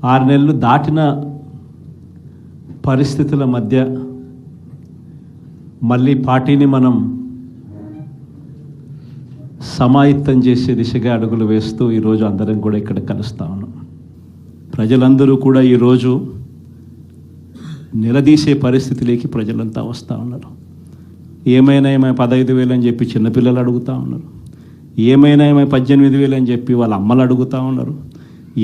6 నెలలు దాటిన పరిస్థితుల మధ్య మళ్ళీ పార్టీని మనం సమాయత్తం చేసే దిశగా అడుగులు వేస్తూ ఈరోజు అందరం కూడా ఇక్కడ కలుస్తా ఉన్నాం. ప్రజలందరూ కూడా ఈరోజు నిలదీసే పరిస్థితిలోకి ప్రజలంతా వస్తూ ఉన్నారు. ఏమైనా 15,000 అని చెప్పి చిన్నపిల్లలు అడుగుతూ ఉన్నారు. ఏమైనా 18,000 అని చెప్పి వాళ్ళ అమ్మలు అడుగుతూ ఉన్నారు.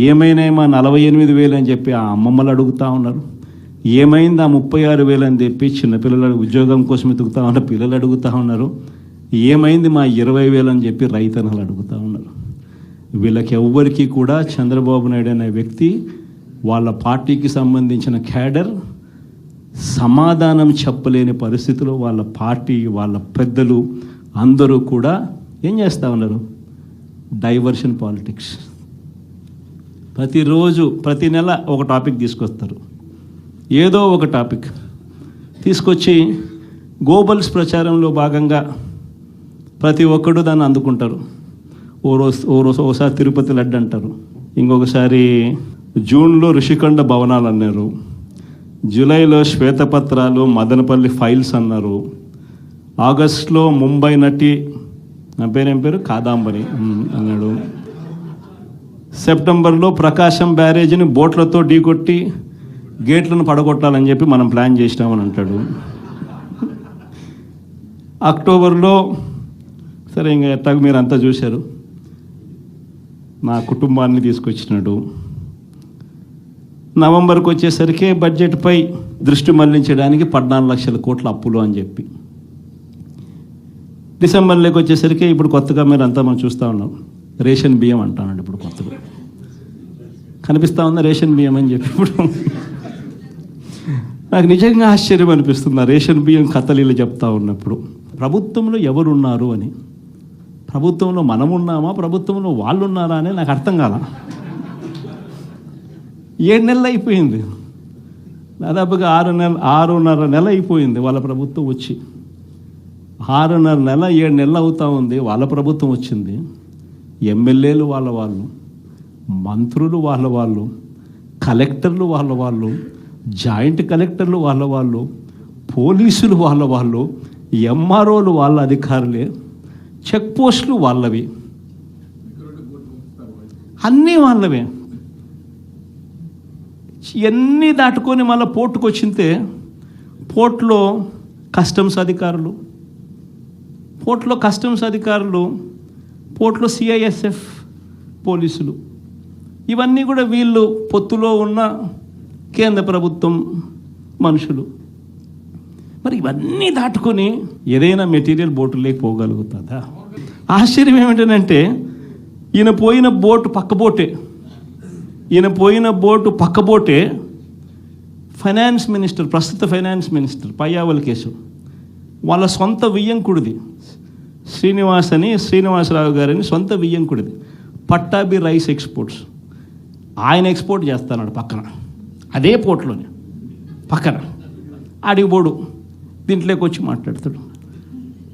ఏమైనా 48,000 అని చెప్పి ఆ అమ్మమ్మలు అడుగుతూ ఉన్నారు. ఏమైంది 36,000 అని చెప్పి చిన్నపిల్లలు ఉద్యోగం కోసం ఎదుగుతూ ఉన్న పిల్లలు అడుగుతూ ఉన్నారు. ఏమైంది 20,000 అని చెప్పి రైతన్నలు అడుగుతూ ఉన్నారు. వీళ్ళకి ఎవ్వరికీ కూడా చంద్రబాబు నాయుడు అనే వ్యక్తి వాళ్ళ పార్టీకి సంబంధించిన క్యాడర్ సమాధానం చెప్పలేని పరిస్థితిలో వాళ్ళ పార్టీ వాళ్ళ పెద్దలు అందరూ కూడా ఏం చేస్తూ ఉన్నారు? Diversion politics. ప్రతిరోజు ప్రతి నెల ఒక టాపిక్ తీసుకొస్తారు. ఏదో ఒక టాపిక్ తీసుకొచ్చి గోబల్స్ ప్రచారంలో భాగంగా ప్రతి ఒక్కడు దాన్ని అందుకుంటారు. ఓసారి తిరుపతి లడ్డు అంటారు, ఇంకొకసారి జూన్లో ఋషికొండ భవనాలు అన్నారు, జూలైలో శ్వేతపత్రాలు మదనపల్లి ఫైల్స్ అన్నారు, ఆగస్టులో ముంబై నటి నా పేరేం పేరు కాదాంబరి అన్నాడు, సెప్టెంబర్లో ప్రకాశం బ్యారేజ్ని బోట్లతో ఢీకొట్టి గేట్లను పడగొట్టాలని చెప్పి మనం ప్లాన్ చేసినామని అంటాడు. అక్టోబర్లో సరే ఇంకా ఎట్టాగ మీరు అంతా చూశారు, నా కుటుంబాన్ని తీసుకొచ్చినాడు. నవంబర్కి వచ్చేసరికి బడ్జెట్పై దృష్టి మళ్లించడానికి 14 లక్షల కోట్ల అప్పులు అని చెప్పి, డిసెంబర్లోకి వచ్చేసరికి ఇప్పుడు కొత్తగా మీరు అంతా మనం చూస్తూ ఉన్నాం రేషన్ బియ్యం అంటానండి. ఇప్పుడు కొత్తగా కనిపిస్తూ ఉందా రేషన్ బియ్యం అని చెప్పి. ఇప్పుడు నాకు నిజంగా ఆశ్చర్యం అనిపిస్తుంది ఆ రేషన్ బియ్యం కథలీలు చెప్తా ఉన్నప్పుడు. ప్రభుత్వంలో ఎవరున్నారు అని, ప్రభుత్వంలో మనం ఉన్నామా, ప్రభుత్వంలో వాళ్ళు ఉన్నారా అని నాకు అర్థం కాల. 7 నెలలు అయిపోయింది, దాదాపుగా 6.5 నెల అయిపోయింది వాళ్ళ ప్రభుత్వం వచ్చి. 6.5 నెల 7 నెలలు అవుతా ఉంది వాళ్ళ ప్రభుత్వం వచ్చింది. ఎమ్మెల్యేలు వాళ్ళు, మంత్రులు వాళ్ళు, కలెక్టర్లు వాళ్ళు, జాయింట్ కలెక్టర్లు వాళ్ళు, పోలీసులు వాళ్ళు, ఎంఆర్ఓలు వాళ్ళ అధికారులే, చెక్ పోస్టులు వాళ్ళవి, అన్నీ వాళ్ళవే. ఇవన్నీ దాటుకొని మళ్ళీ పోర్టుకు వచ్చింతే పోర్టులో కస్టమ్స్ అధికారులు, పోర్టులో సిఐఎస్ఎఫ్ పోలీసులు, ఇవన్నీ కూడా వీళ్ళు పొత్తులో ఉన్న కేంద్ర ప్రభుత్వం మనుషులు. మరి ఇవన్నీ దాటుకొని ఏదైనా మెటీరియల్ బోటులోకి పోగలుగుతుందా? ఆశ్చర్యం ఏమిటంటే ఈయన పోయిన బోటు పక్కబోటే ఫైనాన్స్ మినిస్టర్, ప్రస్తుత ఫైనాన్స్ మినిస్టర్ పయ్యావుల కేసు వాళ్ళ సొంత వియ్యంకుడిది, శ్రీనివాసరావు గారని సొంత వియ్యంకుడిది, పట్టాభి రైస్ ఎక్స్పోర్ట్స్. ఆయన ఎక్స్పోర్ట్ చేస్తున్నాడు పక్కన, అదే పోర్ట్లోనే పక్కన. అడిగిపోడు దీంట్లోకి వచ్చి మాట్లాడతాడు.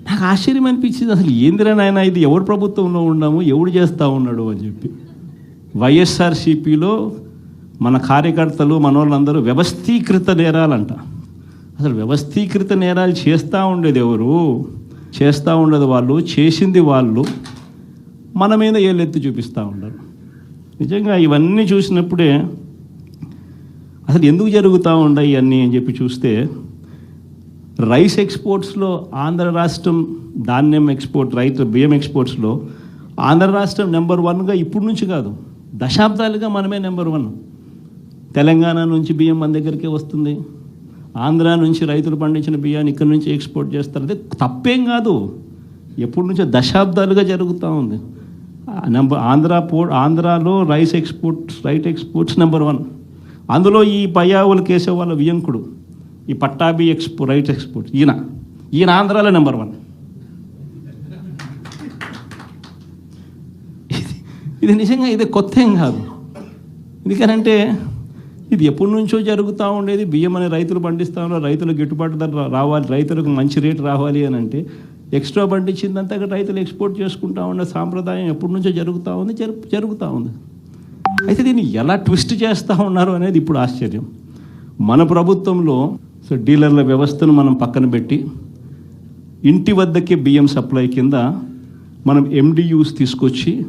నాకు ఆశ్చర్యం అనిపించింది, అసలు ఏందిరా నాయన ఇది, ఎవరు ప్రభుత్వంలో ఉన్నాము, ఎవడు చేస్తూ ఉన్నాడు అని చెప్పి. వైఎస్ఆర్సీపీలో మన కార్యకర్తలు మనోళ్ళందరూ వ్యవస్థీకృత నేరాలంట. అసలు వ్యవస్థీకృత నేరాలు చేస్తూ ఉండేది ఎవరు? చేస్తూ ఉండేది వాళ్ళు, చేసింది వాళ్ళు, మన మీద ఏళ్ళెత్తి చూపిస్తూ ఉండరు. నిజంగా ఇవన్నీ చూసినప్పుడే అసలు ఎందుకు జరుగుతూ ఉన్నాయి ఇవన్నీ అని చెప్పి చూస్తే, రైస్ ఎక్స్పోర్ట్స్లో ఆంధ్ర రాష్ట్రం, ధాన్యం ఎక్స్పోర్ట్, బియ్యం ఎక్స్పోర్ట్స్లో ఆంధ్ర రాష్ట్రం నెంబర్ 1గా ఇప్పుడు నుంచి కాదు, దశాబ్దాలుగా మనమే నెంబర్ 1. తెలంగాణ నుంచి బియ్యం మన దగ్గరికే వస్తుంది, ఆంధ్ర నుంచి రైతులు పండించిన బియ్యాన్ని ఇక్కడ నుంచి ఎక్స్పోర్ట్ చేస్తారు. అదే తప్పేం కాదు, ఎప్పటి నుంచో దశాబ్దాలుగా జరుగుతూ ఉంది. ఆంధ్రాలో రైస్ ఎక్స్పోర్ట్స్ నెంబర్ 1. అందులో ఈ పయ్యావుల కేశవ్ వాళ్ళ వియంకుడు, ఈ పట్టాభి రైట్ ఎక్స్పోర్ట్, ఈయన ఆంధ్రాలో నెంబర్ 1. ఇది నిజంగా ఇది కొత్త ఏం కాదు. ఎందుకనంటే ఇది ఎప్పటి నుంచో జరుగుతూ ఉండేది. బియ్యం అనే రైతులు పండిస్తూ ఉన్నారు, రైతులకు గిట్టుబాటు ధర రావాలి, రైతులకు మంచి రేటు రావాలి అని అంటే ఎక్స్ట్రా పండించిందంతా రైతులు ఎక్స్పోర్ట్ చేసుకుంటూ ఉండే సాంప్రదాయం ఎప్పటి నుంచో జరుగుతూ ఉంది. అయితే దీన్ని ఎలా ట్విస్ట్ చేస్తూ ఉన్నారు అనేది ఇప్పుడు ఆశ్చర్యం. మన ప్రభుత్వంలో డీలర్ల వ్యవస్థను మనం పక్కన పెట్టి ఇంటి వద్దకే బియ్యం సప్లై కింద మనం MDUs తీసుకొచ్చి